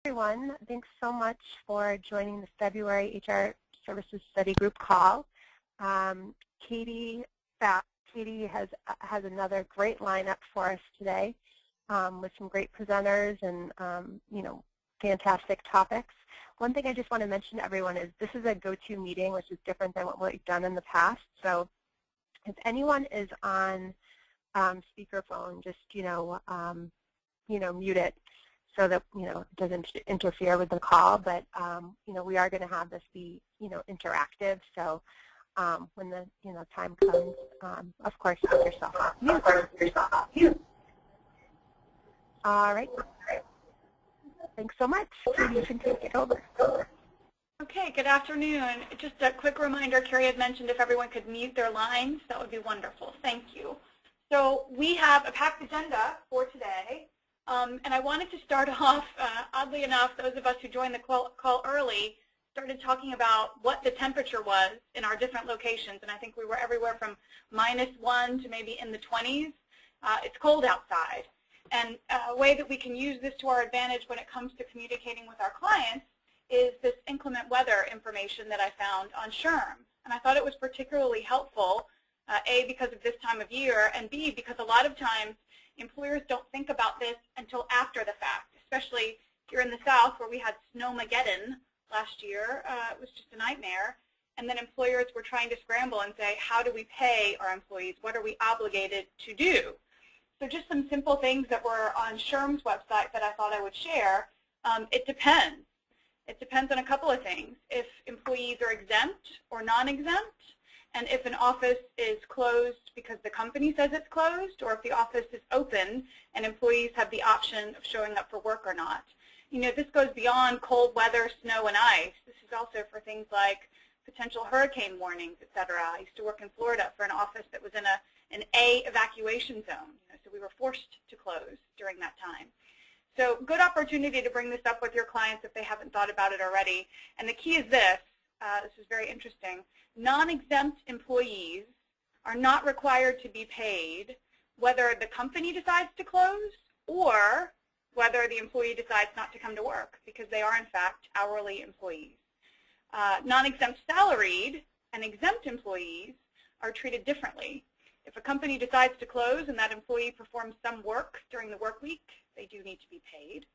everyone. Thanks so much for joining the February HR Services Study Group call. Katie has another great lineup for us today with some great presenters and fantastic topics. One thing I just want to mention to everyone is this is a go-to meeting, which is different than what we've done in the past. So if anyone is on speakerphone, just mute it so that it doesn't interfere with the call. But we are going to have this be interactive. So when the time comes, of course, put yourself off mute. All right. Thanks so much. Katie, you can take it over. Okay, good afternoon. Just a quick reminder, Carrie had mentioned if everyone could mute their lines, that would be wonderful. Thank you. So we have a packed agenda for today, and I wanted to start off, oddly enough, those of us who joined the call early started talking about what the temperature was in our different locations, and I think we were everywhere from -1 to maybe in the 20s. It's cold outside. And a way that we can use this to our advantage when it comes to communicating with our clients is this inclement weather information that I found on SHRM. And I thought it was particularly helpful, A, because of this time of year, and B, because a lot of times employers don't think about this until after the fact, especially here in the South where we had Snowmageddon last year. It was just a nightmare. And then employers were trying to scramble and say, how do we pay our employees? What are we obligated to do? So just some simple things that were on SHRM's website that I thought I would share. It depends. It depends on a couple of things. If employees are exempt or non-exempt, and if an office is closed because the company says it's closed, or if the office is open and employees have the option of showing up for work or not. This goes beyond cold weather, snow, and ice. This is also for things like potential hurricane warnings, et cetera. I used to work in Florida for an office that was in an A evacuation zone, so we were forced to close during that time. So good opportunity to bring this up with your clients if they haven't thought about it already. And the key is this is very interesting. Non-exempt employees are not required to be paid whether the company decides to close or whether the employee decides not to come to work, because they are, in fact, hourly employees. Non-exempt salaried and exempt employees are treated differently. If a company decides to close and that employee performs some work during the work week, they do need to be paid.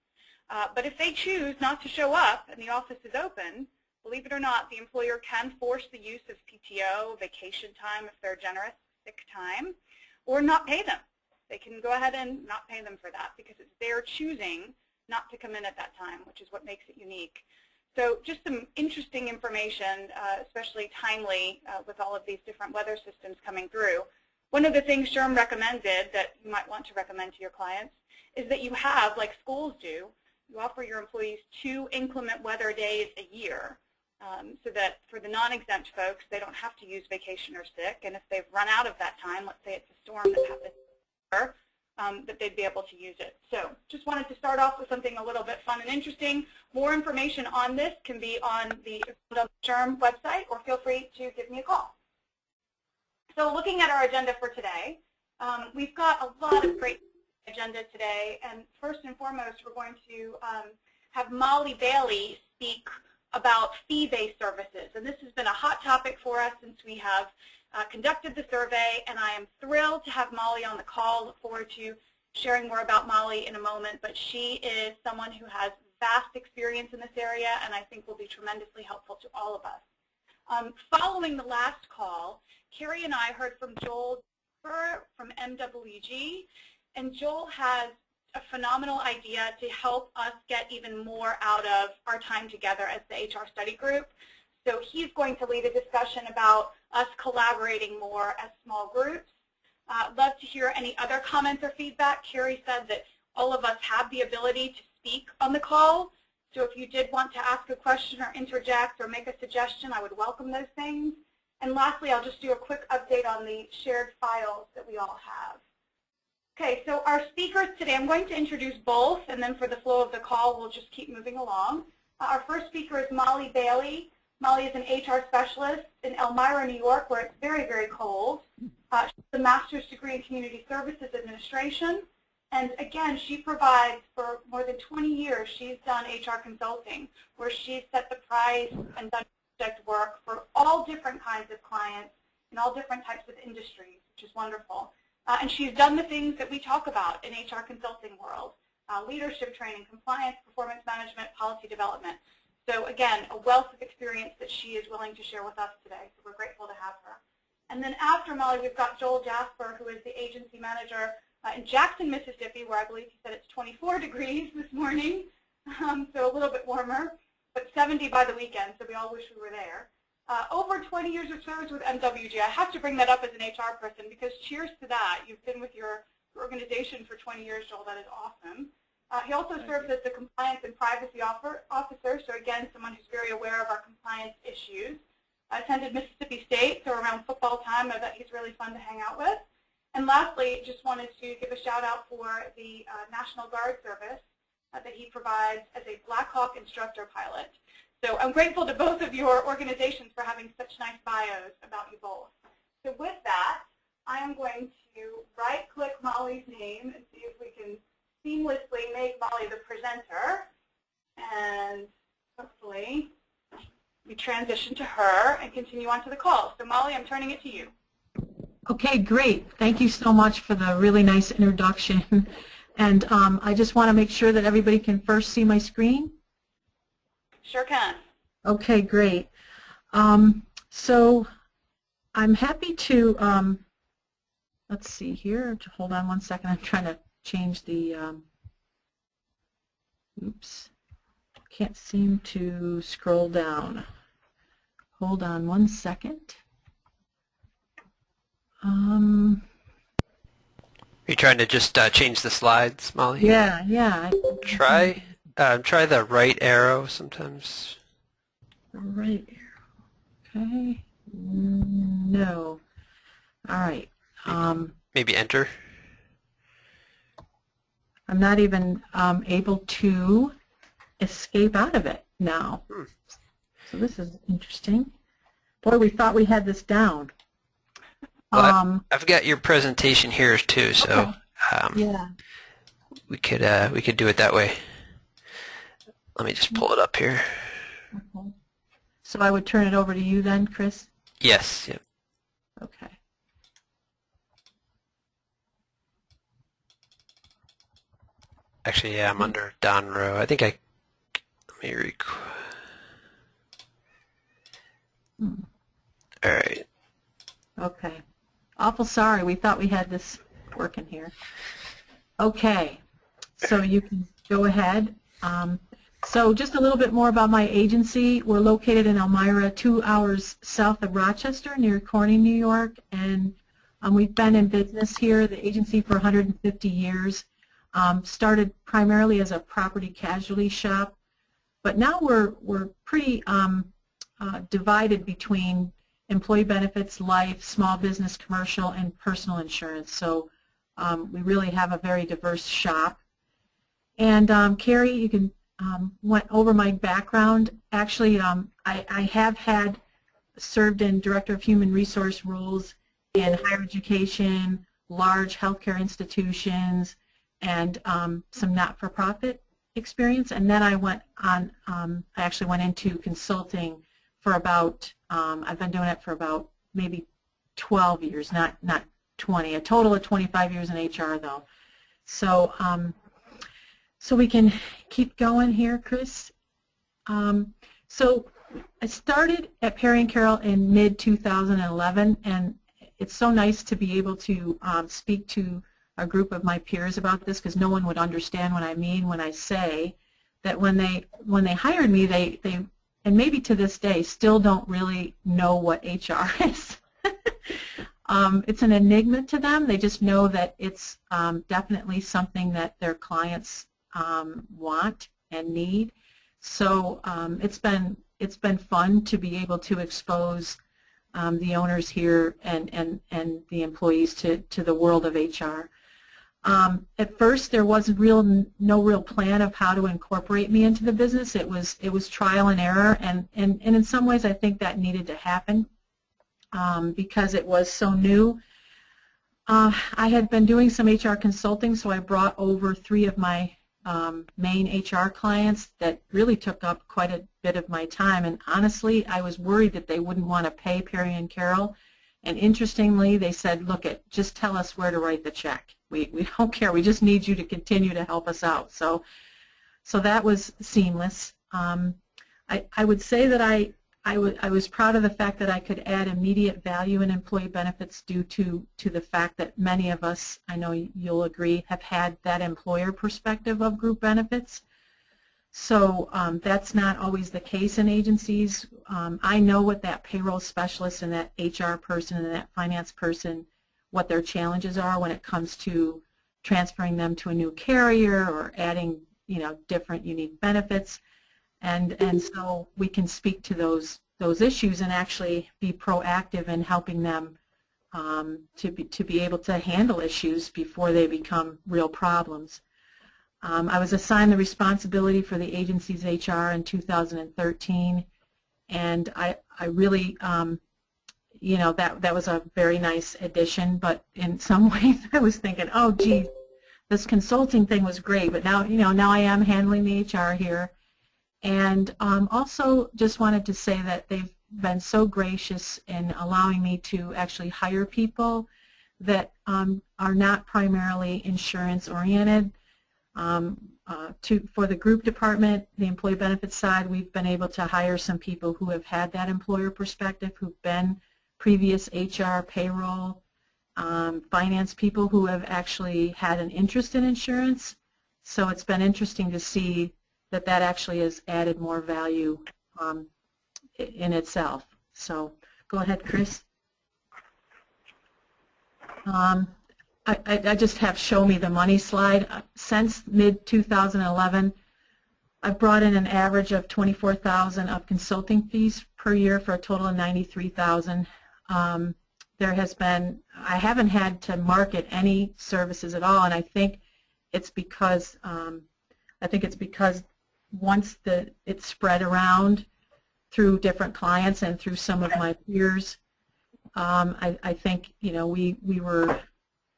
But if they choose not to show up and the office is open, believe it or not, the employer can force the use of PTO, vacation time if they're generous, sick time, or not pay them. They can go ahead and not pay them for that because it's their choosing not to come in at that time, which is what makes it unique. So just some interesting information, especially timely with all of these different weather systems coming through. One of the things SHRM recommended that you might want to recommend to your clients is that you have, like schools do, you offer your employees 2 inclement weather days a year so that for the non-exempt folks, they don't have to use vacation or sick. And if they've run out of that time, let's say it's a storm that happens, that they'd be able to use it. So just wanted to start off with something a little bit fun and interesting. More information on this can be on the SHRM website, or feel free to give me a call. So looking at our agenda for today, we've got a lot of great agenda today. And first and foremost, we're going to have Molly Bailey speak about fee-based services. And this has been a hot topic for us since we have conducted the survey. And I am thrilled to have Molly on the call. Look forward to sharing more about Molly in a moment. But she is someone who has vast experience in this area and I think will be tremendously helpful to all of us. Following the last call, Carrie and I heard from Joel from MWG, and Joel has a phenomenal idea to help us get even more out of our time together as the HR study group. So he's going to lead a discussion about us collaborating more as small groups. Love to hear any other comments or feedback. Carrie said that all of us have the ability to speak on the call. So if you did want to ask a question or interject or make a suggestion, I would welcome those things. And lastly, I'll just do a quick update on the shared files that we all have. Okay, so our speakers today, I'm going to introduce both, and then for the flow of the call, we'll just keep moving along. Our first speaker is Molly Bailey. Molly is an HR specialist in Elmira, New York, where it's very, very cold. She has a master's degree in community services administration And again, she provides, for more than 20 years, she's done HR consulting, where she's set the price and done project work for all different kinds of clients in all different types of industries, which is wonderful. And she's done the things that we talk about in HR consulting world, leadership training, compliance, performance management, policy development. So again, a wealth of experience that she is willing to share with us today, so we're grateful to have her. And then after Molly, we've got Joel Jasper, who is the agency manager in Jackson, Mississippi, where I believe he said it's 24 degrees this morning, so a little bit warmer, but 70 by the weekend, so we all wish we were there. Over 20 years of service with MWG. I have to bring that up as an HR person because cheers to that. You've been with your organization for 20 years, Joel. That is awesome. He also serves as the compliance and privacy officer, so again, someone who's very aware of our compliance issues. Attended Mississippi State, so around football time, I bet he's really fun to hang out with. And lastly, just wanted to give a shout out for the National Guard service that he provides as a Black Hawk instructor pilot. So I'm grateful to both of your organizations for having such nice bios about you both. So with that, I am going to right-click Molly's name and see if we can seamlessly make Molly the presenter. And hopefully we transition to her and continue on to the call. So Molly, I'm turning it to you. Okay, great. Thank you so much for the really nice introduction. And I just want to make sure that everybody can first see my screen. Sure can. Okay, great. So I'm happy to, let's see here. Hold on one second. I'm trying to change the, oops. Can't seem to scroll down. Hold on one second. Are you trying to just change the slides, Molly? Yeah. Try the right arrow sometimes. Right arrow. Okay. No. All right. Maybe enter. I'm not even able to escape out of it now. So this is interesting. Boy, we thought we had this down. Well, I've got your presentation here too, so okay. Yeah. we could do it that way. Let me just pull it up here. Okay. So I would turn it over to you then, Chris? Yes. Yep. Okay. Actually, yeah, I'm under Don Rowe. I think let me All right. Okay. Awful sorry. We thought we had this working here. Okay. So you can go ahead. So just a little bit more about my agency. We're located in Elmira, 2 hours south of Rochester, near Corning, New York. And we've been in business here, the agency, for 150 years. Started primarily as a property casualty shop. But now we're pretty divided between employee benefits, life, small business, commercial, and personal insurance. So we really have a very diverse shop. And Carrie, you can went over my background. Actually, I have served in Director of Human Resource roles in higher education, large healthcare institutions, and some not-for-profit experience. And then I went on, I actually went into consulting for about, I've been doing it for about maybe 12 years, not 20, a total of 25 years in HR though. So, so we can keep going here, Chris. So I started at Perry & Carroll in mid-2011, and it's so nice to be able to speak to a group of my peers about this, because no one would understand what I mean when I say that when they hired me, they and maybe to this day still don't really know what HR is. It's an enigma to them. They just know that it's definitely something that their clients want and need. So it's been fun to be able to expose the owners here and the employees to the world of HR. At first, there was no real plan of how to incorporate me into the business. It was trial and error, and in some ways, I think that needed to happen because it was so new. I had been doing some HR consulting, so I brought over 3 of my main HR clients that really took up quite a bit of my time. And honestly, I was worried that they wouldn't want to pay Perry and Carroll. And interestingly, they said, look, just tell us where to write the check. We don't care. We just need you to continue to help us out. So that was seamless. I would say that I was proud of the fact that I could add immediate value in employee benefits due to the fact that many of us, I know you'll agree, have had that employer perspective of group benefits. So that's not always the case in agencies. I know what that payroll specialist and that HR person and that finance person, what their challenges are when it comes to transferring them to a new carrier or adding, different unique benefits. And so we can speak to those issues and actually be proactive in helping them to be able to handle issues before they become real problems. I was assigned the responsibility for the agency's HR in 2013, and I really, that was a very nice addition. But in some ways, I was thinking, oh, gee, this consulting thing was great, but now, now I am handling the HR here. And also just wanted to say that they've been so gracious in allowing me to actually hire people that are not primarily insurance oriented. For the group department, the employee benefits side, we've been able to hire some people who have had that employer perspective, who've been previous HR, payroll, finance people who have actually had an interest in insurance. So it's been interesting to see that actually has added more value in itself. So go ahead, Chris. I just have show me the money slide. Since mid-2011, I've brought in an average of $24,000 of consulting fees per year for a total of $93,000. There has been, I haven't had to market any services at all, and I think it's because once it's spread around through different clients and through some of my peers, I think we were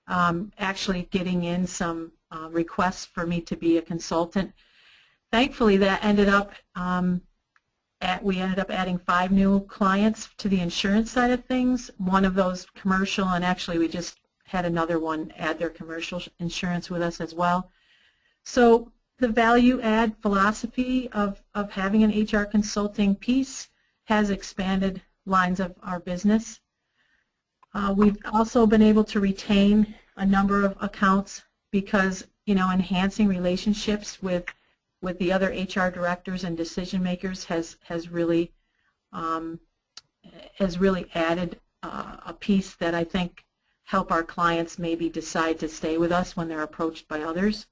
actually getting in some requests for me to be a consultant. Thankfully, that ended up we ended up adding 5 new clients to the insurance side of things. One of those commercial, and actually we just had another one add their commercial insurance with us as well. So the value add philosophy of having an HR consulting piece has expanded lines of our business. We've also been able to retain a number of accounts because, enhancing relationships with the other HR directors and decision makers has really added a piece that I think help our clients maybe decide to stay with us when they're approached by others.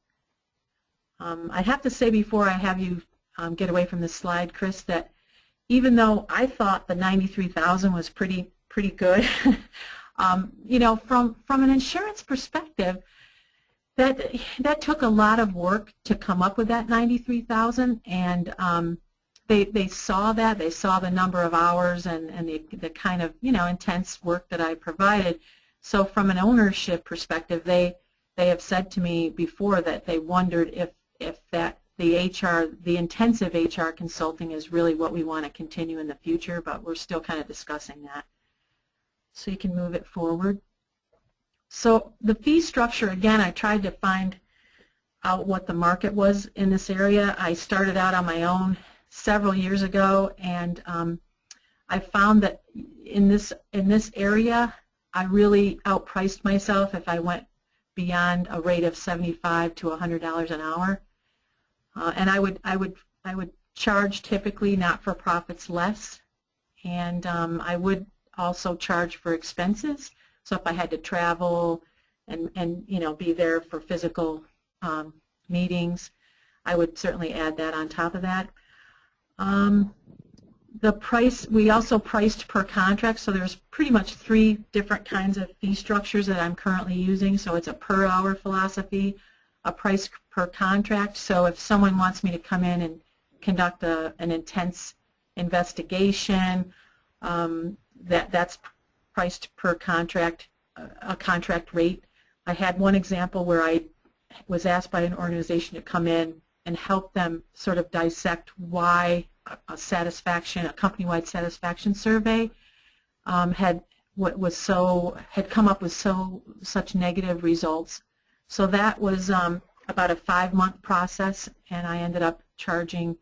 I have to say before I have you get away from this slide, Chris, that even though I thought the $93,000 was pretty good, from an insurance perspective, that took a lot of work to come up with that $93,000, and they saw that. They saw the number of hours and the kind of intense work that I provided. So from an ownership perspective, they have said to me before that they wondered if the intensive HR consulting is really what we want to continue in the future, but we're still kind of discussing that. So you can move it forward. So the fee structure, again, I tried to find out what the market was in this area. I started out on my own several years ago, and I found that in this area, I really outpriced myself if I went beyond a rate of $75 to $100 an hour, and I would charge typically not-for-profits less, and I would also charge for expenses. So if I had to travel and be there for physical meetings, I would certainly add that on top of that. The price, we also priced per contract, so there's pretty much 3 different kinds of fee structures that I'm currently using. So it's a per hour philosophy, a price per contract. So if someone wants me to come in and conduct an intense investigation, that's priced per contract. a contract rate. I had one example where I was asked by an organization to come in and help them sort of dissect why a company-wide satisfaction survey had come up with such negative results. So that was about a 5-month process, and I ended up charging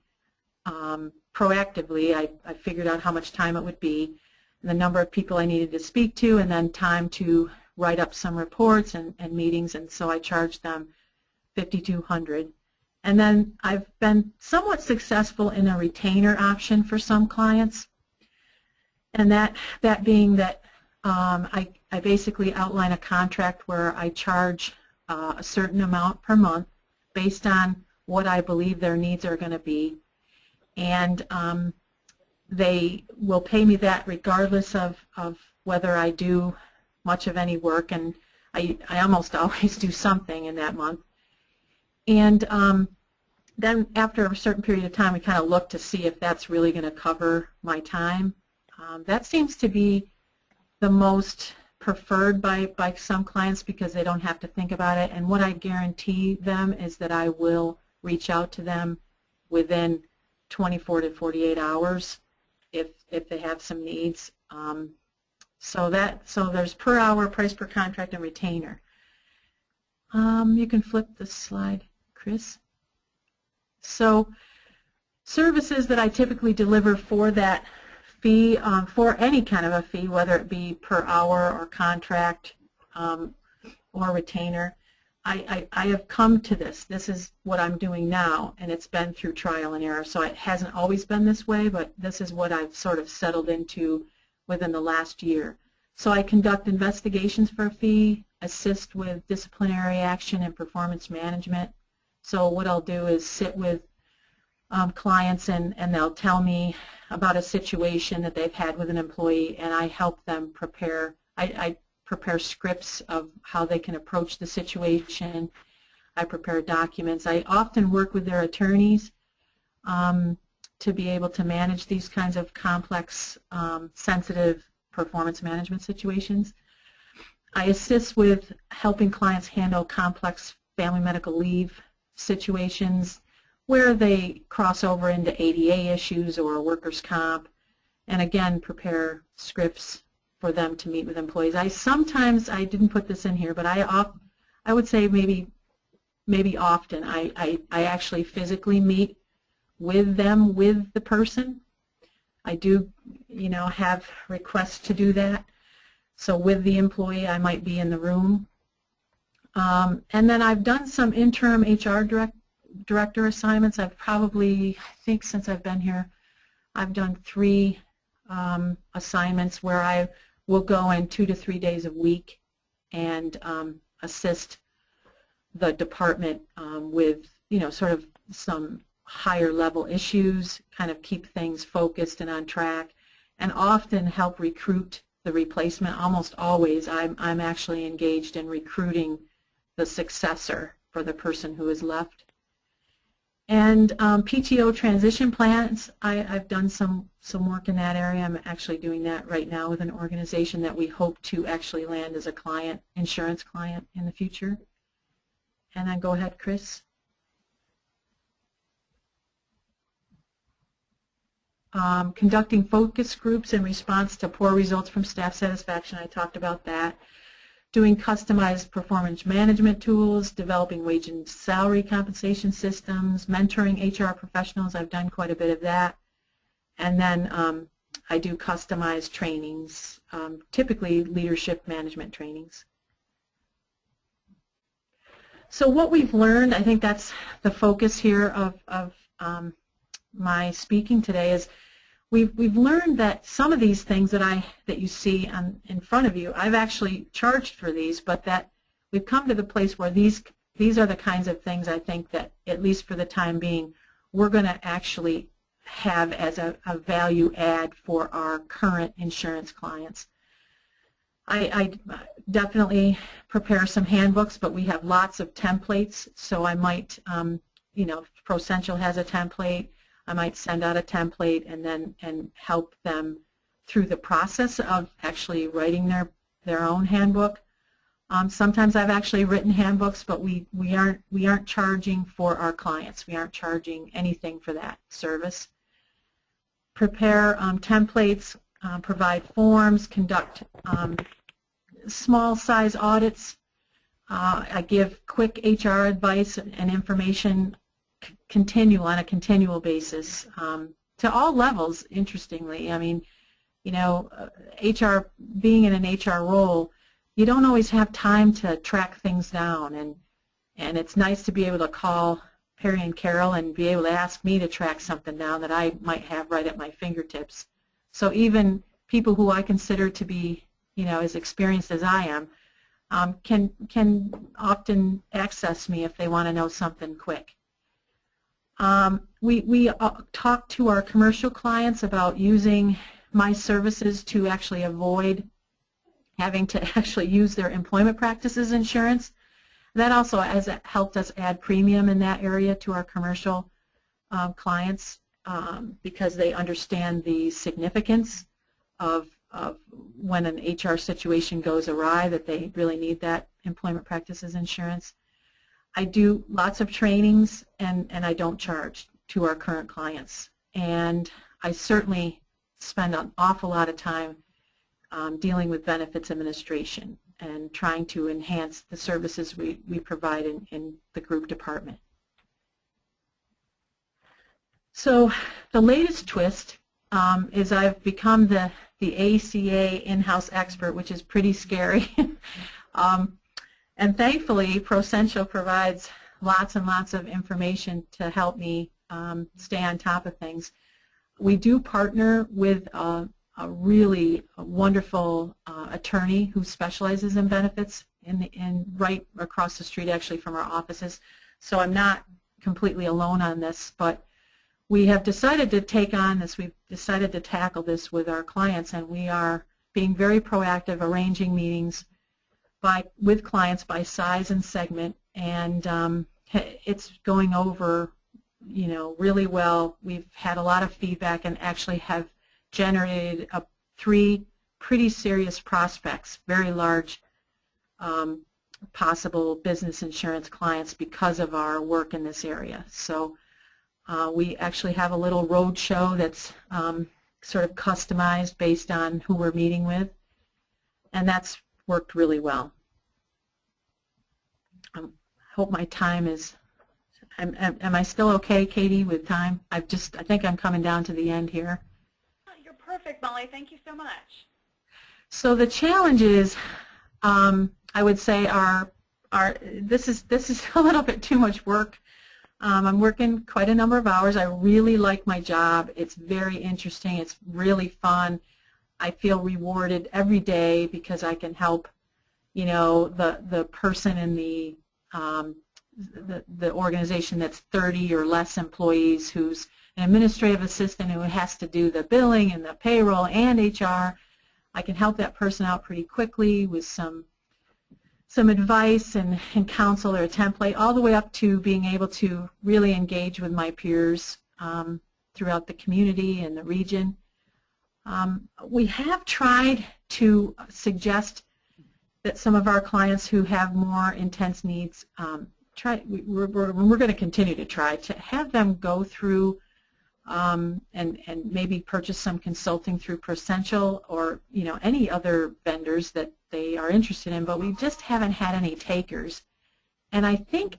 proactively. I figured out how much time it would be, and the number of people I needed to speak to, and then time to write up some reports and meetings, and so I charged them $5,200. And then I've been somewhat successful in a retainer option for some clients, and that being that I basically outline a contract where I charge a certain amount per month based on what I believe their needs are going to be, and they will pay me that regardless of whether I do much of any work, and I almost always do something in that month. And then after a certain period of time, we kind of look to see if that's really going to cover my time. That seems to be the most preferred by some clients because they don't have to think about it. And what I guarantee them is that I will reach out to them within 24 to 48 hours if they have some needs. So there's per hour, price per contract, and retainer. You can flip the slide, Chris. So services that I typically deliver for that fee, for any kind of a fee, whether it be per hour or contract or retainer, I have come to this. This is what I'm doing now, and it's been through trial and error. So it hasn't always been this way, but this is what I've sort of settled into within the last year. So I conduct investigations for a fee, assist with disciplinary action and performance management. So what I'll do is sit with clients and they'll tell me about a situation that they've had with an employee, and I help them prepare. I prepare scripts of how they can approach the situation. I prepare documents. I often work with their attorneys to be able to manage these kinds of complex, sensitive performance management situations. I assist with helping clients handle complex family medical leave situations where they cross over into ADA issues or workers' comp, and again prepare scripts for them to meet with employees. I didn't put this in here, but I would say maybe often I actually physically meet with them, with the person. I do, have requests to do that. So with the employee, I might be in the room. And then I've done some interim HR director assignments. I think since I've been here, I've done 3 assignments where I will go in 2 to 3 days a week and assist the department with, sort of some higher level issues, kind of keep things focused and on track, and often help recruit the replacement. Almost always I'm actually engaged in recruiting the successor for the person who is left. And PTO transition plans, I've done some work in that area. I'm actually doing that right now with an organization that we hope to actually land as a client, insurance client in the future. And then go ahead, Chris. Conducting focus groups in response to poor results from staff satisfaction, I talked about that. Doing customized performance management tools, developing wage and salary compensation systems, mentoring HR professionals, I've done quite a bit of that. And then I do customized trainings, typically leadership management trainings. So what we've learned, I think that's the focus here of my speaking today, is we've learned that some of these things that you see in front of you, I've actually charged for these, but that we've come to the place where these are the kinds of things I think that, at least for the time being, we're going to actually have as a value add for our current insurance clients. I definitely prepare some handbooks, but we have lots of templates, so I might, ProCentral has a template. I might send out a template and help them through the process of actually writing their own handbook. Sometimes I've actually written handbooks, but we aren't charging for our clients. We aren't charging anything for that service. Prepare templates, provide forms, conduct small size audits. I give quick HR advice and information on a continual basis to all levels, interestingly. I mean, you know, HR, being in an HR role, you don't always have time to track things down, and it's nice to be able to call Perry and Carol and be able to ask me to track something down that I might have right at my fingertips. So even people who I consider to be, you know, as experienced as I am, can often access me if they want to know something quick. We talk to our commercial clients about using my services to actually avoid having to actually use their employment practices insurance. That also has helped us add premium in that area to our commercial clients because they understand the significance of when an HR situation goes awry, that they really need that employment practices insurance. I do lots of trainings, and I don't charge to our current clients. And I certainly spend an awful lot of time dealing with benefits administration and trying to enhance the services we provide in the group department. So the latest twist is I've become the ACA in-house expert, which is pretty scary. And thankfully, Procentral provides lots and lots of information to help me stay on top of things. We do partner with a really wonderful attorney who specializes in benefits right across the street, actually, from our offices. So I'm not completely alone on this, but we have decided to take on this. We've decided to tackle this with our clients, and we are being very proactive, arranging meetings with clients by size and segment, and it's going over, you know, really well. We've had a lot of feedback and actually have generated 3 pretty serious prospects, very large possible business insurance clients because of our work in this area. So we actually have a little road show that's sort of customized based on who we're meeting with, and that's worked really well. I hope my time is, am I still okay, Katie, with time? I think I'm coming down to the end here. You're perfect, Molly. Thank you so much. So the challenges, I would say, this is a little bit too much work. I'm working quite a number of hours. I really like my job. It's very interesting. It's really fun. I feel rewarded every day because I can help, you know, the person in the organization that's 30 or less employees, who's an administrative assistant who has to do the billing and the payroll and HR. I can help that person out pretty quickly with some advice and counsel or a template, all the way up to being able to really engage with my peers throughout the community and the region. We have tried to suggest that some of our clients who have more intense needs, we're going to continue to try to have them go through and maybe purchase some consulting through Procentral or, you know, any other vendors that they are interested in, but we just haven't had any takers. And I think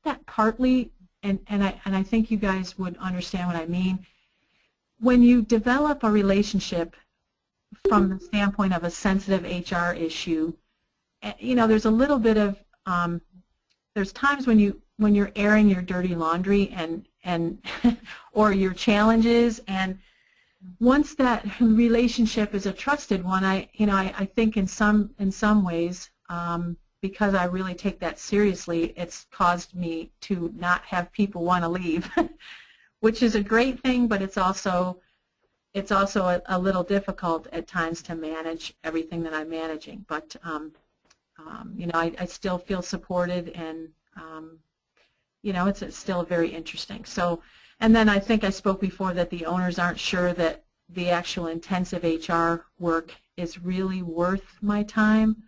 that partly, and I think you guys would understand what I mean, when you develop a relationship from the standpoint of a sensitive HR issue, you know, there's a little bit of there's times when you're airing your dirty laundry and or your challenges, and once that relationship is a trusted one, I think in some ways, because I really take that seriously, it's caused me to not have people want to leave, which is a great thing, but it's also a little difficult at times to manage everything that I'm managing. But you know, I still feel supported, and you know, it's still very interesting. So, and then I think I spoke before that the owners aren't sure that the actual intensive HR work is really worth my time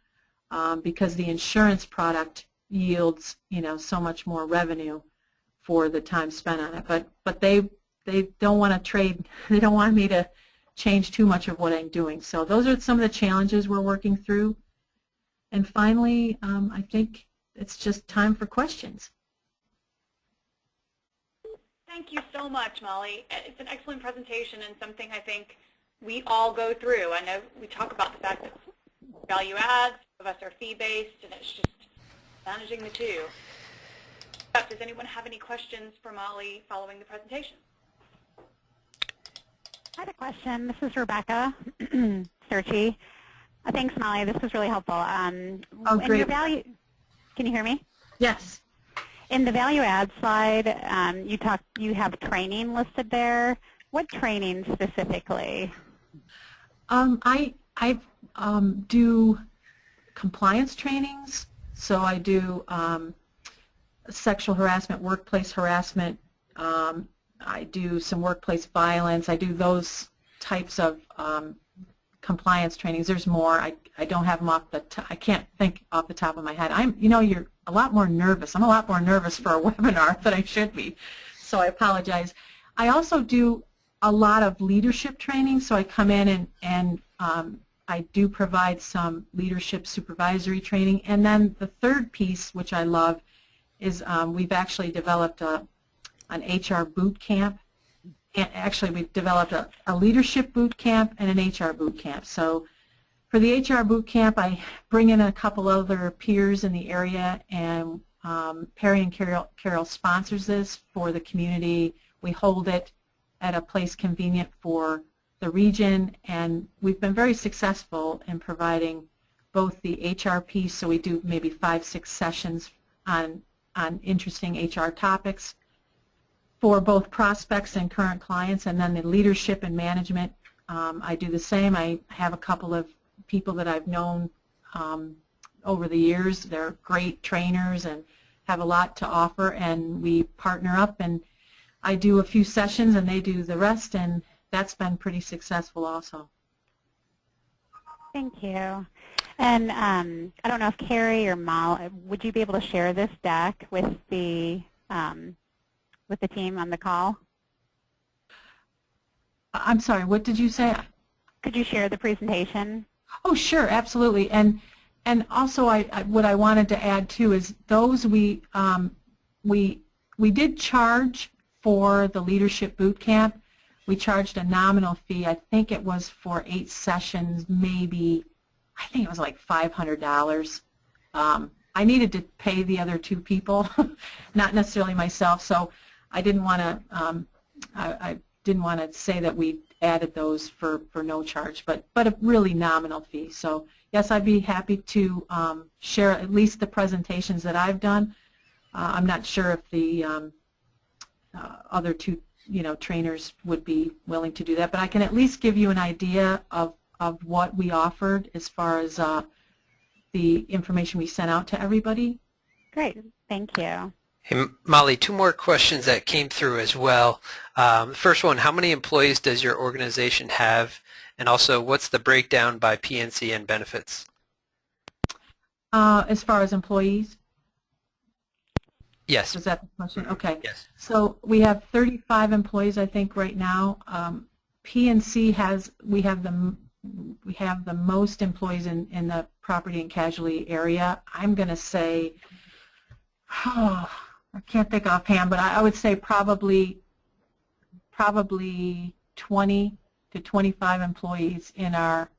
because the insurance product yields, so much more revenue for the time spent on it. But they don't want to trade. They don't want me to change too much of what I'm doing. So those are some of the challenges we're working through. And finally, I think it's just time for questions. Thank you so much, Molly. It's an excellent presentation and something I think we all go through. I know we talk about the fact that value adds, some of us are fee-based, and it's just managing the two. Does anyone have any questions for Molly following the presentation? I had a question. This is Rebecca Searchy. Thanks, Molly. This was really helpful. Oh, great. Can you hear me? Yes. In the value add slide, you have training listed there. What training specifically? I do compliance trainings. So I do sexual harassment, workplace harassment. I do some workplace violence. I do those types of compliance trainings. There's more. I don't have them off the I can't think off the top of my head. You're a lot more nervous. I'm a lot more nervous for a webinar than I should be, so I apologize. I also do a lot of leadership training, so I come in and I do provide some leadership supervisory training. And then the third piece, which I love, is we've actually developed an HR boot camp. And actually, we've developed a leadership boot camp and an HR boot camp. So for the HR boot camp, I bring in a couple other peers in the area, and Perry and Carol sponsors this for the community. We hold it at a place convenient for the region, and we've been very successful in providing both the HR piece, so we do maybe 5-6 sessions on interesting HR topics for both prospects and current clients, and then the leadership and management. I do the same. I have a couple of people that I've known over the years. They're great trainers and have a lot to offer, and we partner up, and I do a few sessions and they do the rest, and that's been pretty successful also. Thank you. And I don't know if Carrie or Mal, would you be able to share this deck with the team on the call? I'm sorry, what did you say? Could you share the presentation? Oh, sure, absolutely. And also, what I wanted to add too is those we did charge for the leadership boot camp. We charged a nominal fee. I think it was for 8 sessions, maybe. I think it was like $500. I needed to pay the other 2 people, not necessarily myself. So I didn't want to. I didn't want to say that we added those for no charge, but a really nominal fee. So yes, I'd be happy to share at least the presentations that I've done. I'm not sure if the other 2 trainers would be willing to do that, but I can at least give you an idea of what we offered as far as the information we sent out to everybody. Great, thank you. Hey, Molly, 2 more questions that came through as well. The first one, how many employees does your organization have? And also, what's the breakdown by PNC and benefits? As far as employees? Yes. Was that the question? Okay. Yes. So we have 35 employees, I think, right now. PNC we have the most employees in the property and casualty area. I'm going to say, I can't think offhand, but I would say probably 20 to 25 employees in our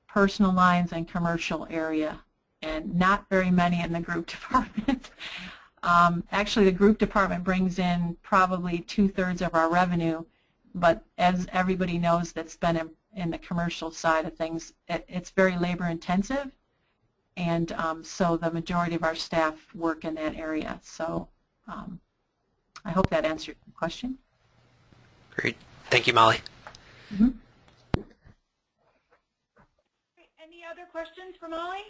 personal lines and commercial area, and not very many in the group department. Actually, the group department brings in probably 2/3 of our revenue, but as everybody knows that's been in the commercial side of things, it's very labor intensive, and so the majority of our staff work in that area. So I hope that answered the question. Great. Thank you, Molly. Mm-hmm. Any other questions for Molly?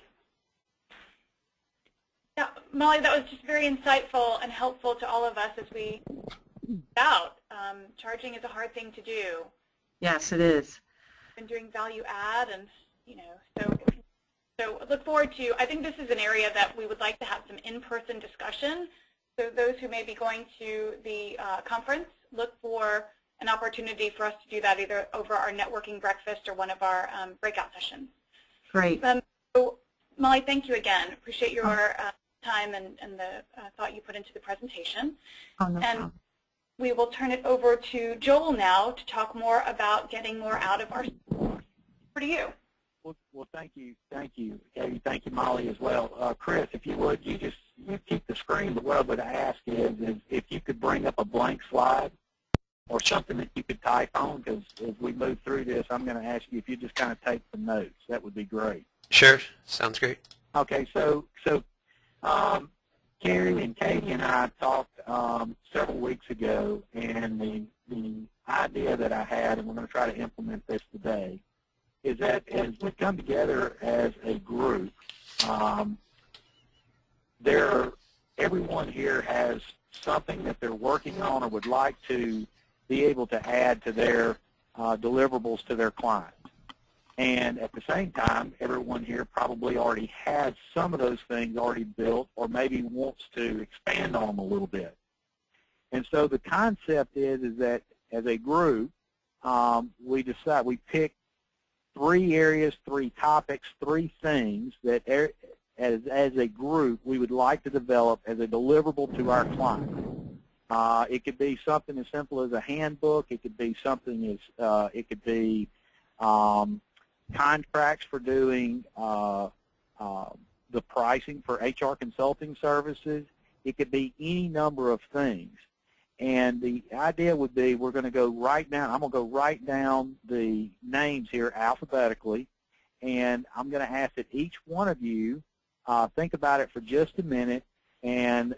Yeah, Molly, that was just very insightful and helpful to all of us as we out. Charging is a hard thing to do. Yes, it is. Been doing value add, and so look forward to. I think this is an area that we would like to have some in-person discussion. So those who may be going to the conference, look for an opportunity for us to do that either over our networking breakfast or one of our breakout sessions. Great. So Molly, thank you again. Appreciate your time and the thought you put into the presentation. Oh, no problem. We will turn it over to Joel now to talk more about getting more out of our schools. Over to you. Well, thank you, Katie. Thank you, Molly, as well. Chris, if you would, you keep the screen. But what I would ask is if you could bring up a blank slide or something that you could type on, because as we move through this, I'm going to ask you if you just kind of take some notes. That would be great. Sure. Sounds great. Okay, so Carrie and Katie and I talked several weeks ago, and the idea that I had, and we're going to try to implement this today, is that as we come together as a group, everyone here has something that they're working on or would like to be able to add to their deliverables to their clients. And at the same time, everyone here probably already has some of those things already built or maybe wants to expand on them a little bit. And so the concept is that as a group, we pick 3 areas, 3 topics, 3 things that as a group we would like to develop as a deliverable to our clients. It could be something as simple as a handbook. It could be something as contracts for doing the pricing for HR consulting services. It could be any number of things. And the idea would be we're going to go right now. I'm going to go right down the names here alphabetically, and I'm going to ask that each one of you think about it for just a minute and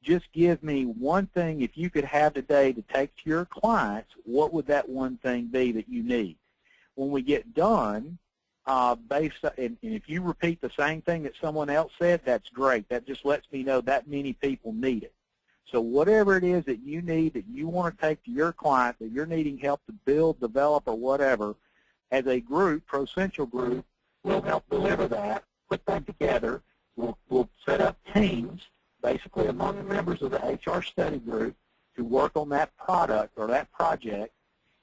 just give me one thing, if you could have today to take to your clients, what would that one thing be that you need? When we get done, and if you repeat the same thing that someone else said, that's great. That just lets me know that many people need it. So whatever it is that you need, that you want to take to your client, that you're needing help to build, develop, or whatever, as a group, ProCentral group, we'll help deliver that, put that together. We'll set up teams, basically among the members of the HR study group, to work on that product or that project.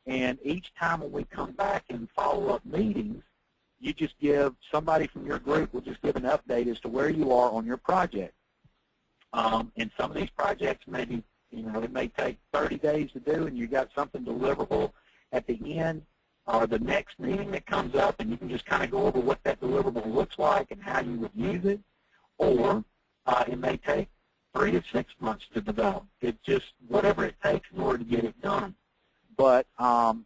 And each time when we come back in follow-up meetings, you just give, somebody from your group will just give an update as to where you are on your project. And some of these projects maybe, it may take 30 days to do, and you got something deliverable at the end or the next meeting that comes up, and you can just kind of go over what that deliverable looks like and how you would use it. Or it may take 3 to 6 months to develop. It's just whatever it takes in order to get it done. But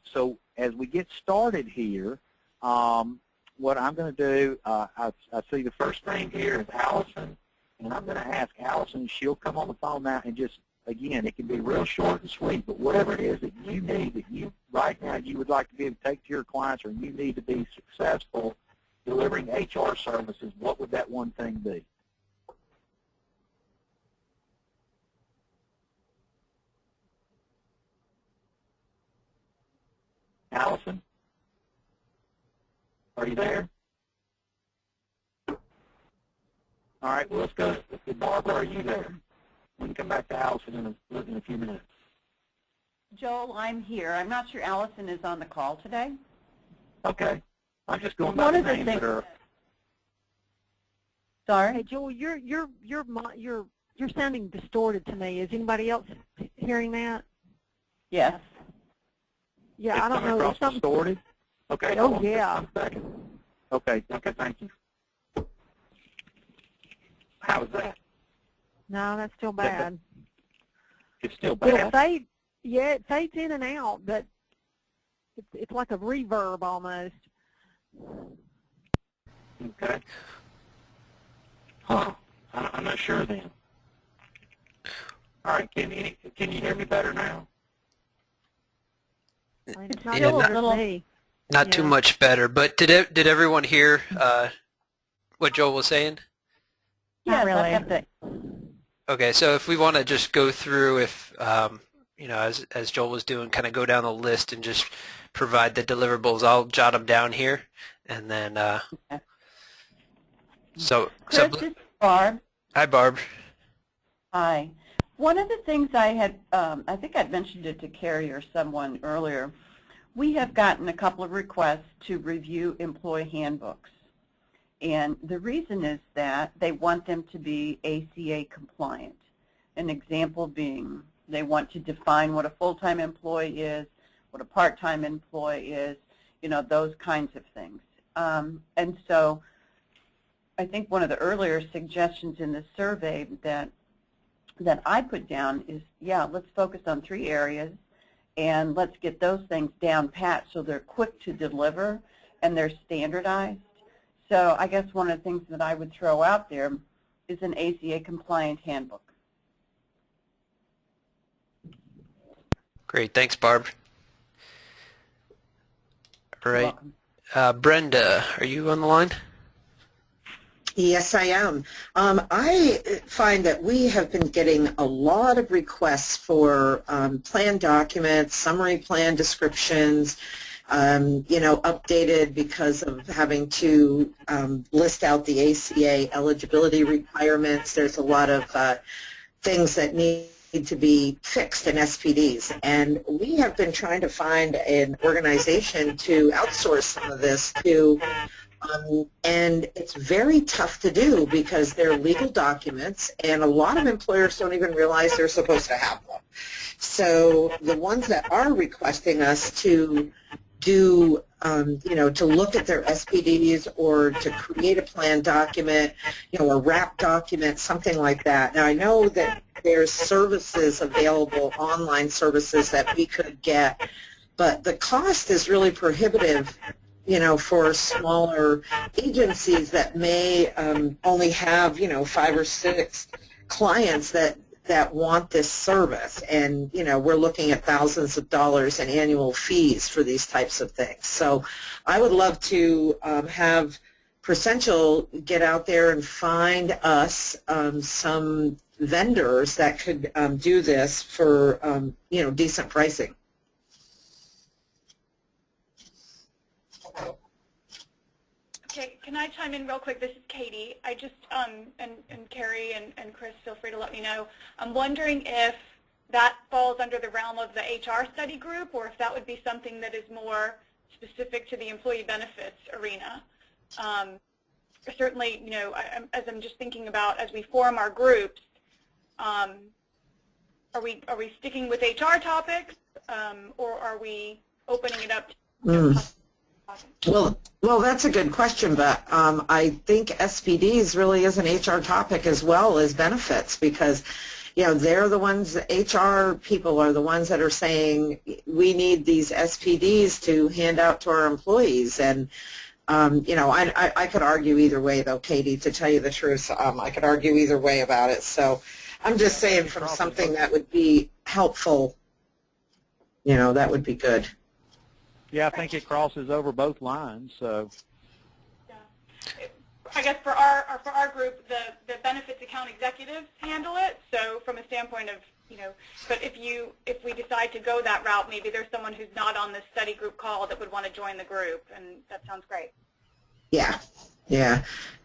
so as we get started here, what I'm going to do, I see the first name here is Allison. And I'm going to ask Allison, she'll come on the phone now and just, again, it can be real short and sweet, but whatever it is that you need, that you, right now, you would like to be able to take to your clients or you need to be successful delivering HR services, what would that one thing be? Allison? Are you there? All right, well, let's go. Barbara, are you there? We can come back to Allison in a few minutes. Joel, I'm here. I'm not sure Allison is on the call today. Okay. I'm just going by the names that are. Sorry? Hey, Joel, you're sounding distorted to me. Is anybody else hearing that? Yes. Yeah, I don't know. It's coming across distorted? Okay. Oh, yeah. Okay, thank you. How is that? No, that's still bad. It's still bad? It fades in and out, but it's like a reverb almost. Okay. Huh. I'm not sure then. All right, can you hear me better now? It's not Yeah, not too much better, but did everyone hear what Joel was saying? Not really. I have to. Okay, so if we want to just go through, if you know, as Joel was doing, kind of go down the list and just provide the deliverables. I'll jot them down here, and then Okay. so Chris, this is Barb. Hi, Barb. Hi. One of the things I had, I think I'd mentioned it to Carrie or someone earlier, we have gotten a couple of requests to review employee handbooks. And the reason is that they want them to be ACA compliant. An example being they want to define what a full-time employee is, what a part-time employee is, you know, those kinds of things. And so I think one of the earlier suggestions in the survey that I put down is, yeah, let's focus on 3 areas and let's get those things down pat so they're quick to deliver and they're standardized. So I guess one of the things that I would throw out there is an ACA compliant handbook. Great, thanks, Barb. All right, Welcome. Brenda, are you on the line? Yes, I am. I find that we have been getting a lot of requests for plan documents, summary plan descriptions, you know, updated because of having to list out the ACA eligibility requirements. There's a lot of things that need to be fixed in SPDs, and we have been trying to find an organization to outsource some of this to. And it's very tough to do because they're legal documents, and a lot of employers don't even realize they're supposed to have them. So the ones that are requesting us to do, you know, to look at their SPDs or to create a plan document, you know, a wrap document, something like that. Now, I know that there's services available, online services that we could get, but the cost is really prohibitive, you know, for smaller agencies that may only have, you know, 5 or 6 clients that want this service. And, you know, we're looking at thousands of dollars in annual fees for these types of things. So I would love to have Percential get out there and find us some vendors that could do this for, you know, decent pricing. Okay, can I chime in real quick? This is Katie. I just, and Carrie and Chris, feel free to let me know. I'm wondering if that falls under the realm of the HR study group, or if that would be something that is more specific to the employee benefits arena. Certainly, you know, as I'm just thinking about as we form our groups, are we sticking with HR topics, or are we opening it up to Well, that's a good question, but I think SPDs really is an HR topic as well as benefits, because, you know, they're the ones, HR people are the ones that are saying we need these SPDs to hand out to our employees. And, you know, I could argue either way, though, Katie, to tell you the truth. I could argue either way about it. So I'm just saying from something that would be helpful, you know, that would be good. Yeah, I think it crosses over both lines. So, yeah. I guess for our group, the benefits account executives handle it. So from a standpoint of, you know, but if we decide to go that route, maybe there's someone who's not on this study group call that would want to join the group, and that sounds great. Yeah, yeah.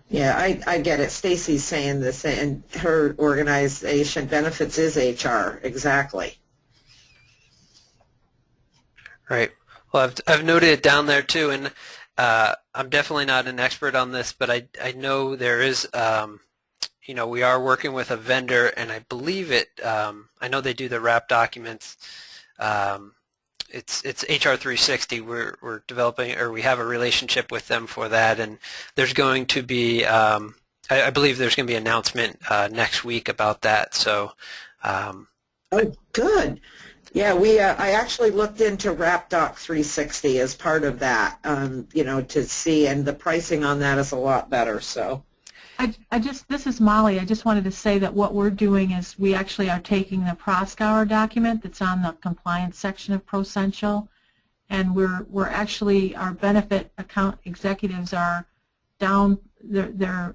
Yeah, I get it. Stacy's saying this, and her organization, Benefits, is HR. Exactly. Right. Well, I've noted it down there too, and I'm definitely not an expert on this, but I know there is, you know, we are working with a vendor, and I believe it. I know they do the wrap documents. It's HR 360. We're developing, or we have a relationship with them for that, and there's going to be, I believe there's going to be an announcement next week about that. So. Oh, good. Yeah, I actually looked into WrapDoc 360 as part of that, you know, to see, and the pricing on that is a lot better. So, this is Molly. I just wanted to say that what we're doing is we actually are taking the Proscour document that's on the compliance section of Procential, and we're actually, our benefit account executives are they're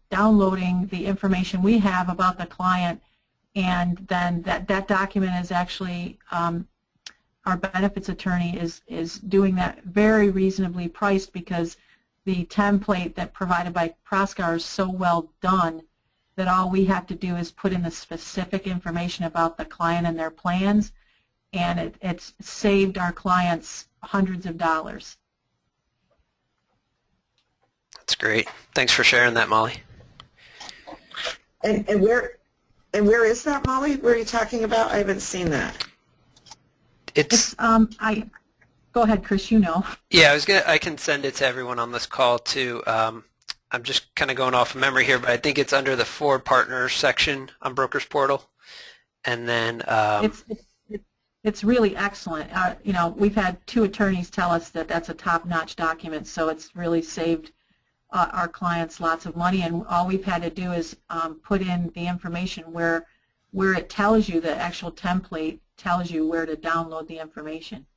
downloading the information we have about the client and then that document is actually our benefits attorney is doing that very reasonably priced because the template that provided by Proscar is so well done that all we have to do is put in the specific information about the client and their plans, and it's saved our clients hundreds of dollars. That's great. Thanks for sharing that, Molly. And where is that, Molly? Where are you talking about? I haven't seen that. It's go ahead, Chris. You know. Yeah, I can send it to everyone on this call too. I'm just kind of going off of memory here, but I think it's under the For Partners section on Brokers Portal, and then it's really excellent. You know, we've had 2 attorneys tell us that that's a top-notch document, so it's really saved our clients lots of money, and all we've had to do is put in the information where it tells you, the actual template tells you where to download the information.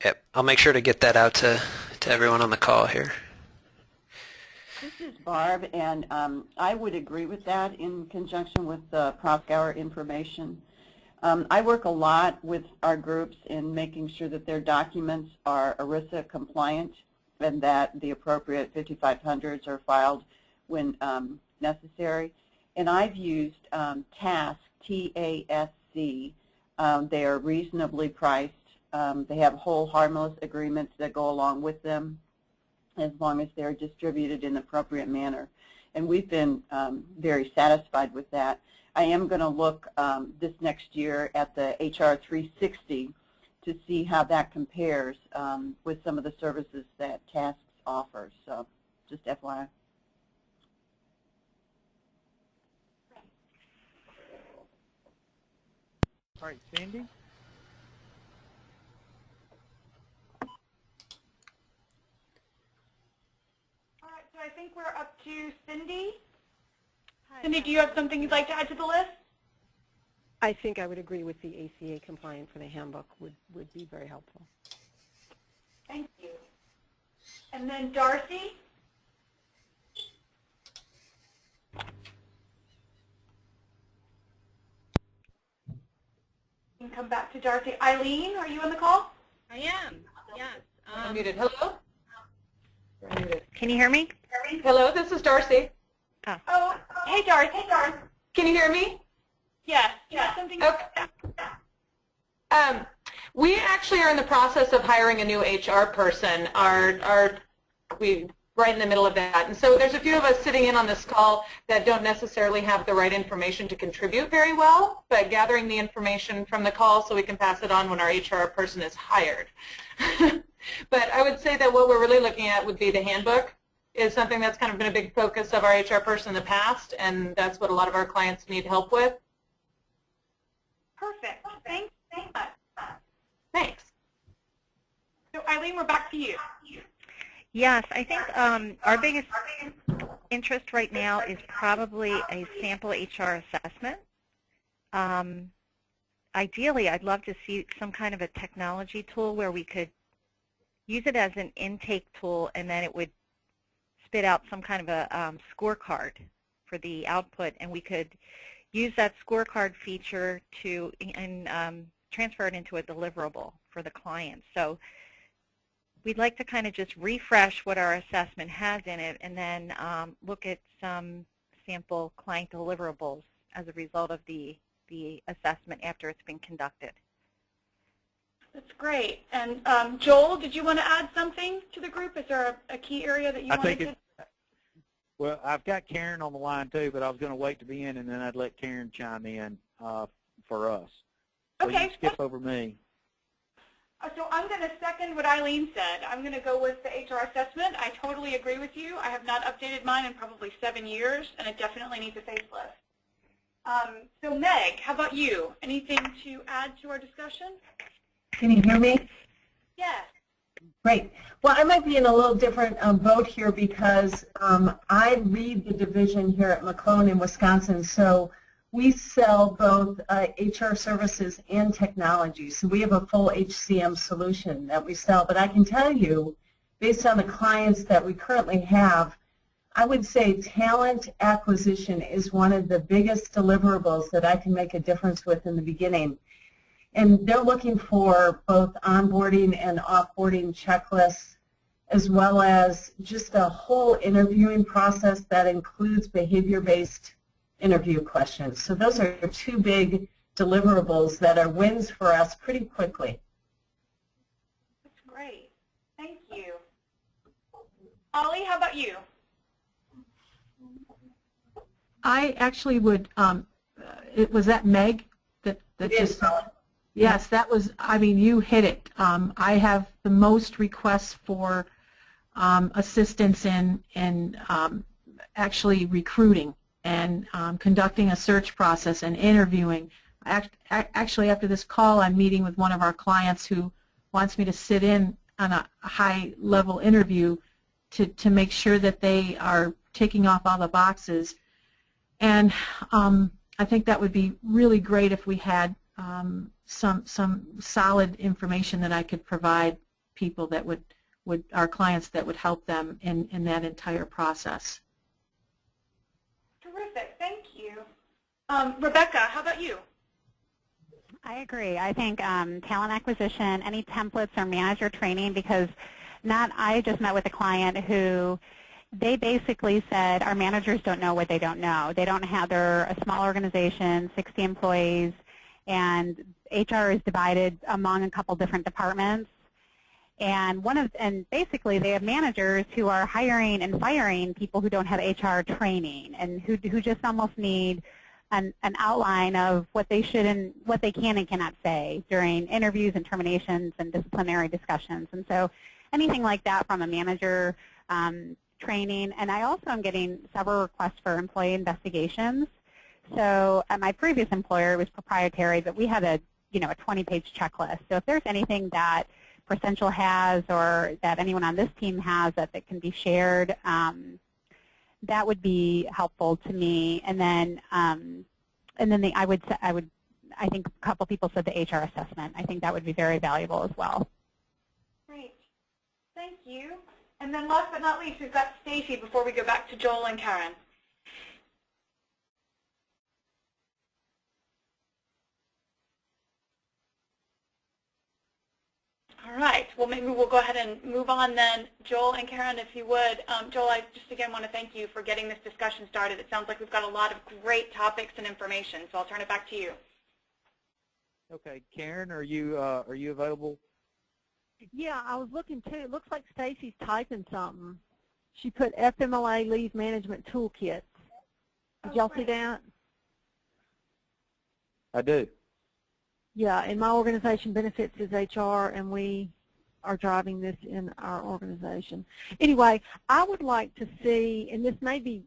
Yep, I'll make sure to get that out to everyone on the call here. This is Barb, and I would agree with that in conjunction with the Proscar information. I work a lot with our groups in making sure that their documents are ERISA compliant and that the appropriate 5500s are filed when necessary. And I've used TASC, T-A-S-C. They are reasonably priced. They have whole harmless agreements that go along with them as long as they're distributed in the appropriate manner. And we've been very satisfied with that. I am going to look this next year at the HR 360 to see how that compares with some of the services that TASC offers. So just FYI. All right, Cindy? All right, so I think we're up to Cindy. Cindy, do you have something you'd like to add to the list? I think I would agree with the ACA compliant for the handbook would be very helpful. Thank you. And then Darcy? You can come back to Darcy. Eileen, are you on the call? I am, yes. I'm muted. Hello? Can you hear me? Hello, this is Darcy. Oh, hey Darcy. Can you hear me? Yes. You have something? Okay. We actually are in the process of hiring a new HR person. We right in the middle of that. And so there's a few of us sitting in on this call that don't necessarily have the right information to contribute very well, but gathering the information from the call so we can pass it on when our HR person is hired. But I would say that what we're really looking at would be the handbook is something that's kind of been a big focus of our HR person in the past, and that's what a lot of our clients need help with. Perfect. Thanks. Thanks. So Eileen, we're back to you. Yes, I think our biggest interest right now is probably a sample HR assessment. Ideally, I'd love to see some kind of a technology tool where we could use it as an intake tool, and then it would spit out some kind of a scorecard for the output, and we could use that scorecard feature to transfer it into a deliverable for the client. So we'd like to kind of just refresh what our assessment has in it and then look at some sample client deliverables as a result of the assessment after it's been conducted. That's great. And Joel, did you want to add something to the group? Is there a key area that you wanted to? Well, I've got Karen on the line too, but I was going to wait to be in, and then I'd let Karen chime in for us. So okay. You can skip over me. So I'm going to second what Eileen said. I'm going to go with the HR assessment. I totally agree with you. I have not updated mine in probably 7 years, and it definitely needs a facelift. So Meg, how about you? Anything to add to our discussion? Can you hear me? Yes. Great. Well, I might be in a little different boat here because I lead the division here at McClone in Wisconsin, so we sell both HR services and technology. So we have a full HCM solution that we sell. But I can tell you, based on the clients that we currently have, I would say talent acquisition is one of the biggest deliverables that I can make a difference with in the beginning. And they're looking for both onboarding and offboarding checklists, as well as just a whole interviewing process that includes behavior-based interview questions. So those are two big deliverables that are wins for us pretty quickly. That's great. Thank you. Ollie, how about you? I actually would, was that Meg that just, yes, that was, I mean, you hit it. I have the most requests for assistance in actually recruiting and conducting a search process and interviewing. Actually, after this call, I'm meeting with one of our clients who wants me to sit in on a high-level interview to make sure that they are ticking off all the boxes. And I think that would be really great if we had some solid information that I could provide people that would our clients that would help them in that entire process. Terrific. Thank you. Rebecca, how about you? I agree. I think talent acquisition, any templates or manager training, because I just met with a client who they basically said our managers don't know what they don't know. They don't have, they're a small organization, 60 employees, and HR is divided among a couple different departments. And basically they have managers who are hiring and firing people who don't have HR training and who just almost need an outline of what they should and what they can and cannot say during interviews and terminations and disciplinary discussions. And so anything like that from a manager training. And I also am getting several requests for employee investigations. So at my previous employer, it was proprietary, but we had a 20-page checklist. So if there's anything that Essential has or that anyone on this team has that can be shared, that would be helpful to me. And then I think a couple people said the HR assessment. I think that would be very valuable as well. Great. Thank you. And then last but not least, we've got Stacy before we go back to Joel and Karen. All right. Well, maybe we'll go ahead and move on then. Joel and Karen, if you would. Joel, I just again want to thank you for getting this discussion started. It sounds like we've got a lot of great topics and information, so I'll turn it back to you. Okay, Karen, are you available? Yeah, I was looking too. It looks like Stacy's typing something. She put FMLA Leave Management Toolkits. Did y'all see that? I do. Yeah, and my organization Benefits is HR, and we are driving this in our organization. Anyway, I would like to see, and this may be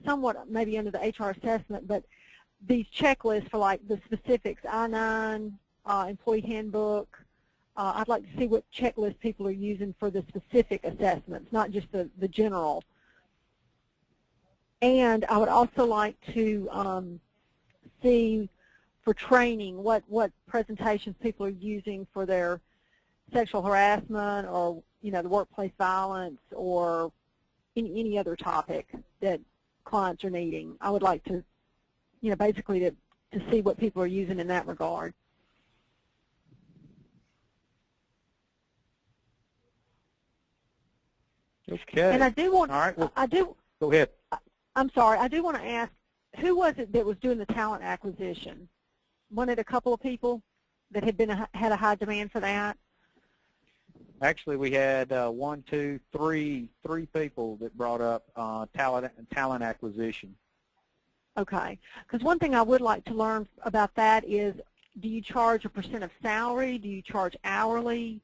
somewhat maybe under the HR assessment, but these checklists for like the specifics, I-9, employee handbook. I'd like to see what checklist people are using for the specific assessments, not just the general. And I would also like to see for training what presentations people are using for their sexual harassment or the workplace violence or any other topic that clients are needing. I would like to basically to see what people are using in that regard. Okay. And I do want. All right. Well, go ahead. I'm sorry. I do want to ask, who was it that was doing the talent acquisition? Wasn't it a couple of people that had a high demand for that? Actually, we had three people that brought up talent acquisition. Okay. Because one thing I would like to learn about that is, do you charge a % of salary? Do you charge hourly?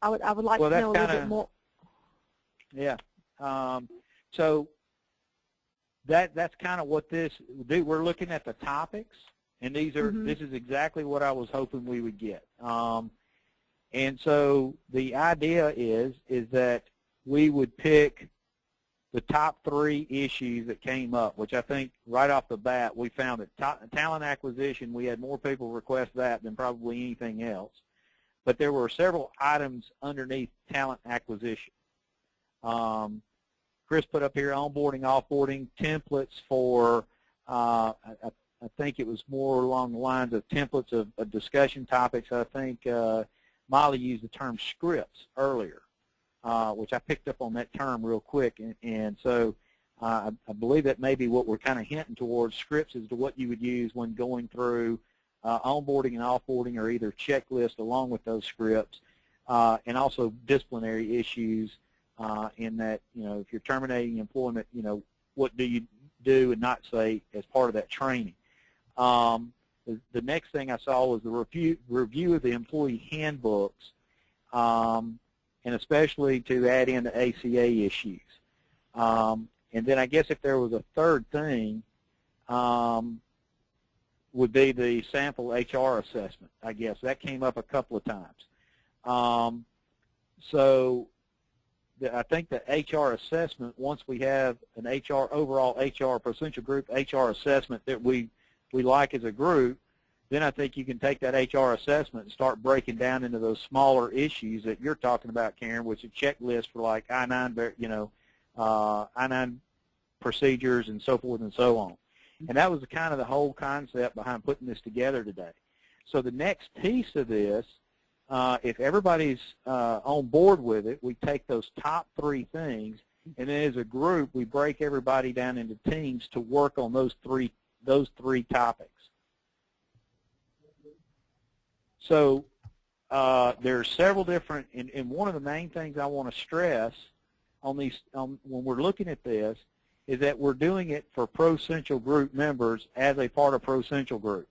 I would like to know a little bit more. Yeah. So that's kind of what this do. We're looking at the topics, and these are this is exactly what I was hoping we would get. And so the idea is that we would pick the top 3 issues that came up, which I think right off the bat we found that talent acquisition, we had more people request that than probably anything else. But there were several items underneath talent acquisition. Chris put up here onboarding, offboarding, templates for, I think it was more along the lines of templates of discussion topics. I think Molly used the term scripts earlier, which I picked up on that term real quick. And so I believe that may be what we're kind of hinting towards, scripts as to what you would use when going through onboarding and offboarding, or either checklist along with those scripts, and also disciplinary issues in that, if you're terminating employment, what do you do and not say as part of that training. The next thing I saw was the review of the employee handbooks, and especially to add in the ACA issues. And then I guess if there was a third thing, would be the sample HR assessment, I guess. That came up a couple of times. So I think the HR assessment, once we have an overall HR, Procentral Group HR assessment that we like as a group, then I think you can take that HR assessment and start breaking down into those smaller issues that you're talking about, Karen, which is a checklist for like I-9, I-9 procedures and so forth and so on. And that was kind of the whole concept behind putting this together today. So the next piece of this, if everybody's on board with it, we take those top 3 things, and then as a group, we break everybody down into teams to work on those three topics. So there's several different, and one of the main things I want to stress on these, when we're looking at this, is that we're doing it for Procentral Group members as a part of Procentral Group.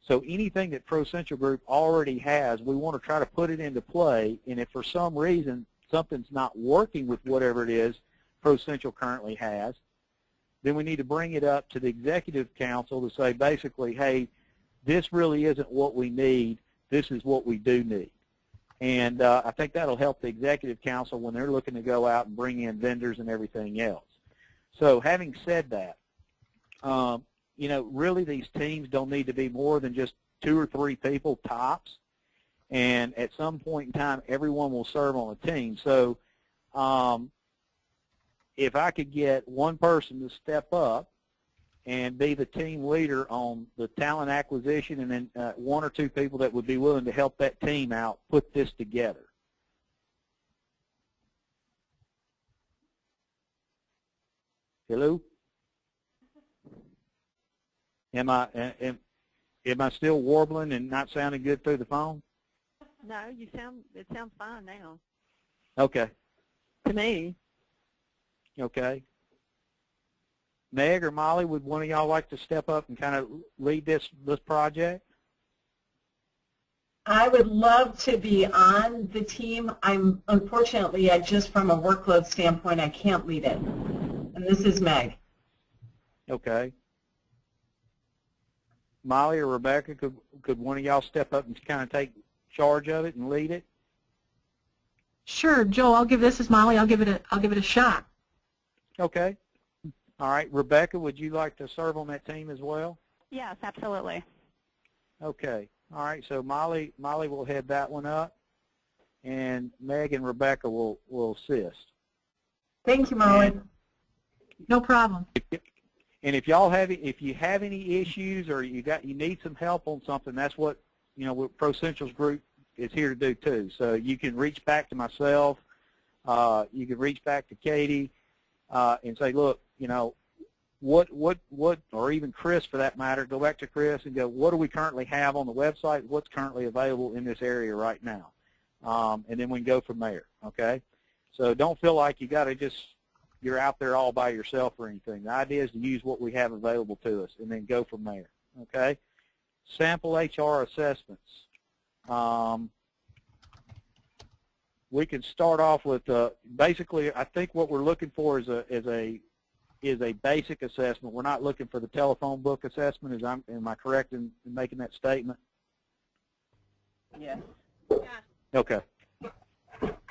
So anything that Procentral Group already has, we want to try to put it into play, and if for some reason something's not working with whatever it is Procentral currently has, then we need to bring it up to the Executive Council to say basically, hey, this really isn't what we need, this is what we do need. And I think that'll help the Executive Council when they're looking to go out and bring in vendors and everything else. So having said that, really these teams don't need to be more than just 2 or 3 people tops. And at some point in time, everyone will serve on a team. So if I could get one person to step up and be the team leader on the talent acquisition, and then 1 or 2 people that would be willing to help that team out put this together. Hello? Am I still warbling and not sounding good through the phone? No, it sounds fine now. Okay. To me. Okay. Meg or Molly, would one of y'all like to step up and kind of lead this project? I would love to be on the team. Unfortunately, just from a workload standpoint, I can't lead it. And this is Meg. Okay. Molly or Rebecca, could one of y'all step up and kind of take charge of it and lead it? Sure, Joel. This is Molly. I'll give it a shot. Okay. All right, Rebecca, would you like to serve on that team as well? Yes, absolutely. Okay. All right. So Molly will head that one up, and Meg and Rebecca will assist. Thank you, Molly. No problem. And if you have any issues or you need some help on something, that's what what Procentral's group is here to do too. So you can reach back to myself, you can reach back to Katie, and say, look, what, or even Chris for that matter, go back to Chris and go, what do we currently have on the website? What's currently available in this area right now? And then we can go from there. Okay. So don't feel like you're out there all by yourself or anything. The idea is to use what we have available to us and then go from there, okay? Sample HR assessments. We can start off with, basically, I think what we're looking for is a basic assessment. We're not looking for the telephone book assessment. Am I correct in making that statement? Yes. Okay.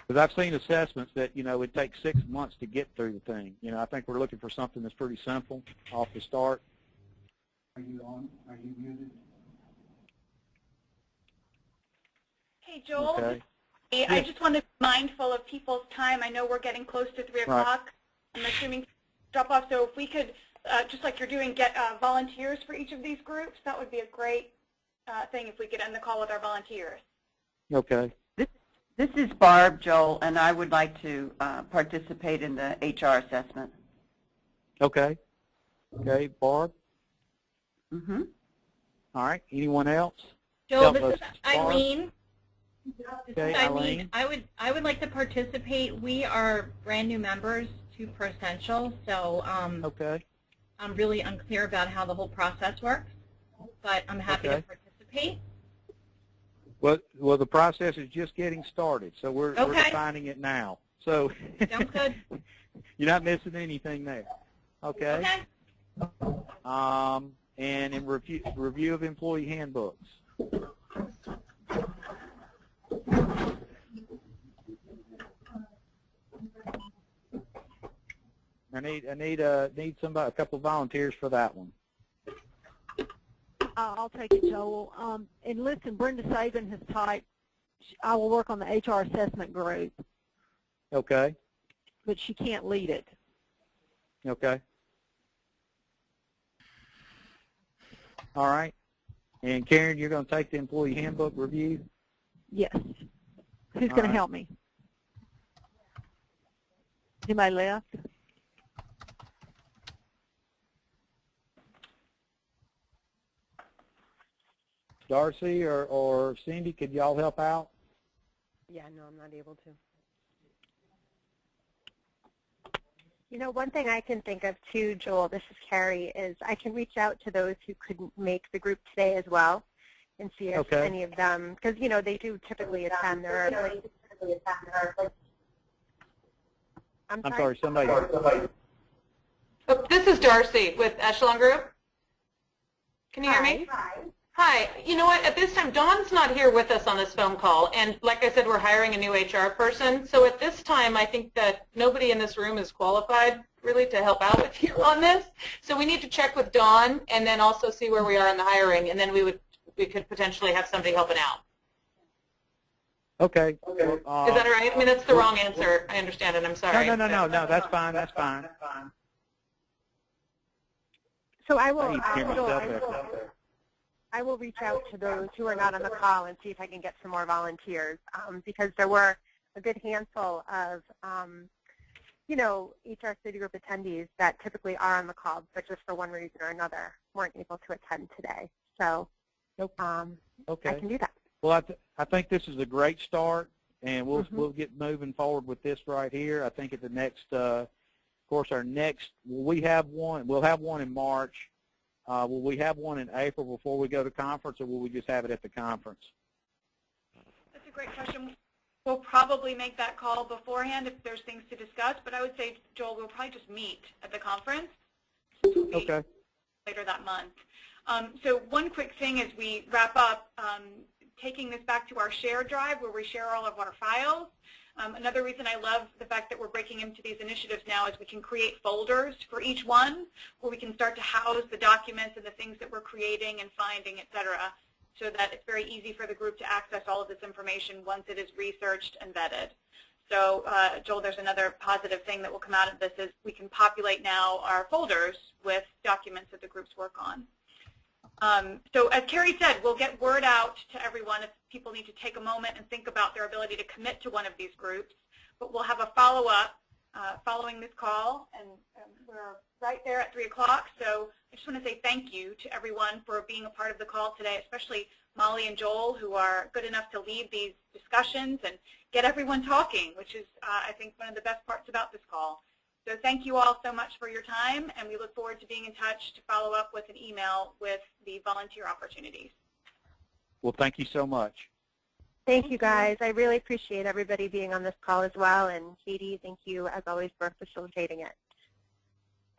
Because I've seen assessments that, it takes 6 months to get through the thing. I think we're looking for something that's pretty simple off the start. Are you on? Are you muted? Hey, Joel. Okay. I just want to be mindful of people's time. I know we're getting close to 3 o'clock. I'm assuming drop off. So if we could, just like you're doing, get volunteers for each of these groups, that would be a great thing if we could end the call with our volunteers. Okay. This is Barb, Joel, and I would like to participate in the HR assessment. Okay. Okay, Barb. Mm-hmm. All right. Anyone else? Joel, this is Eileen. Okay, Eileen. I would like to participate. We are brand new members to Pro-Essential, so Okay. I'm really unclear about how the whole process works, but I'm happy to participate. Well, the process is just getting started, so we're defining it now. So Sounds good. You're not missing anything there. Okay. And in review of employee handbooks. I need a couple of volunteers for that one. I'll take it, Joel. And listen, Brenda Saban has typed, I will work on the HR assessment group. Okay. But she can't lead it. Okay. All right. And Karen, you're going to take the employee handbook review? Yes. Who's going to help me? Anybody left? Darcy or Cindy, could y'all help out? Yeah, no, I'm not able to. You know, one thing I can think of too, Joel, this is Carrie, is I can reach out to those who couldn't make the group today as well and see if any of them, because, you know, they do typically attend their... I'm sorry, somebody... Oh, this is Darcy with Echelon Group. Can you hear me? Hi. You know what? At this time, Dawn's not here with us on this phone call, and like I said, we're hiring a new HR person. So at this time, I think that nobody in this room is qualified really to help out with you on this. So we need to check with Dawn and then also see where we are in the hiring, and then we could potentially have somebody helping out. Okay. Is that all right? I mean, that's the wrong answer. I understand it. I'm sorry. No, that's fine. That's fine. So I will reach out to those who are not on the call and see if I can get some more volunteers, because there were a good handful of, you know, HR City Group attendees that typically are on the call, but just for one reason or another weren't able to attend today. So I can do that. Well, I think this is a great start, and we'll get moving forward with this right here. I think at the next, of course, we'll have one in March. Will we have one in April before we go to conference, or will we just have it at the conference? That's a great question. We'll probably make that call beforehand if there's things to discuss, but I would say, Joel, we'll probably just meet at the conference. Okay. Later that month. So one quick thing as we wrap up, taking this back to our share drive where we share all of our files. Another reason I love the fact that we're breaking into these initiatives now is we can create folders for each one where we can start to house the documents and the things that we're creating and finding, et cetera, so that it's very easy for the group to access all of this information once it is researched and vetted. So, Joel, there's another positive thing that will come out of this is we can populate now our folders with documents that the groups work on. So as Carrie said, we'll get word out to everyone if people need to take a moment and think about their ability to commit to one of these groups. But we'll have a follow-up following this call, and we're right there at 3 o'clock. So I just want to say thank you to everyone for being a part of the call today, especially Molly and Joel, who are good enough to lead these discussions and get everyone talking, which is, I think, one of the best parts about this call. So thank you all so much for your time, and we look forward to being in touch to follow up with an email with the volunteer opportunities. Well, thank you so much. Thank you, guys. I really appreciate everybody being on this call as well, and Katie, thank you, as always, for facilitating it.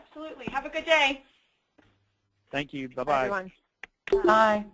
Absolutely. Have a good day. Thank you. Bye-bye. Bye, everyone. Bye.